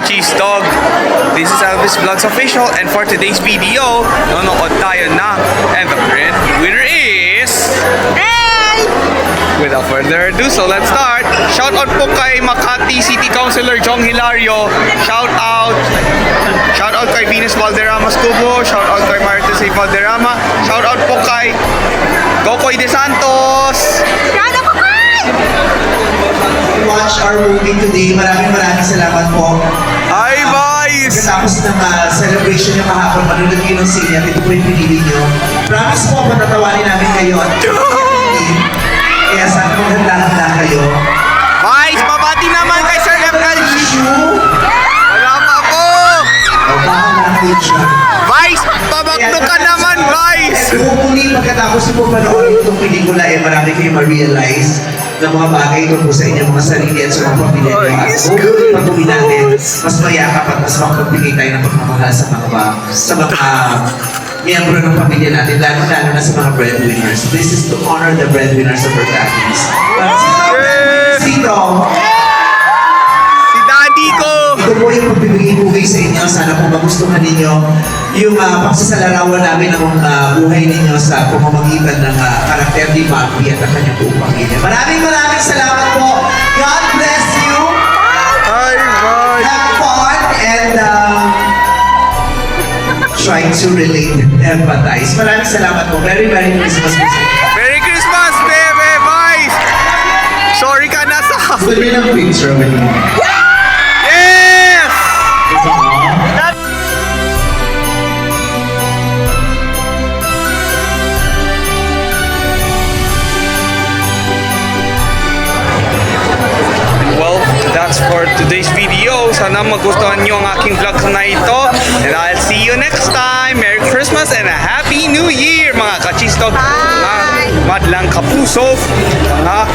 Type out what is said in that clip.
ka-cheese dog. This is Elvis Vlogs Official, and for today's video, nanonood tayo na, and the grand winner is... Without further ado, so let's start. Shout out po kay Makati City Councilor Jong Hilario. Shout out kay Venus Valderrama Stubo. Shout out kay Martes A. Valderrama. Shout out po kay Kokoy De Santos. Watch our movie today. Maraming salamat po. Ay, boys! Tapos ng celebration niyo kahapon, manunod kayo ng senior. Ito po yung pinili niyo. Promise po, matatawanin namin kayo. Kaya sana maghanda-handa kayo. Boys, babati naman kay Sir Efcal. Wala pa po! O, bahala kayo siya. Boys, pabakto ka naman, boys! Hopefully, pagkatapos po panoorin itong pelikula, marami kayo ma-realize ng mga bagay ito po sa inyong mga sarili at sa mga pamilya nyo. At hopefully, pag-uwi natin, mas mayakap at mas makapagbigay tayo ng pagmamahal sa mga miyembro ng pamilya natin, lalo na sa mga breadwinners. This is to honor the breadwinners of our families. Sino? Si Daddy ko! Ito po yung pagbibigay-bugay sa inyo. Sana po magustuhan ninyo yung pagsasalarawan namin ng buhay ninyo sa pamamagitan ng karakter ni Magpi at ang kanyang buong pamilya. Maraming salamat po. God bless you. Hi, boys! Have fun and try to relate and empathize. Maraming salamat po. Merry Christmas po sa inyo. Merry Christmas, baby, boys! Sorry ka na sa... Pwede rin ang picture with me. Yes! Well, that's for today's video. Sana magustuhan nyo ang aking vlog na ito. And I'll see you next time. Merry Christmas and a Happy New Year, mga ka-cheese dog. Mga madlang kapuso. Mga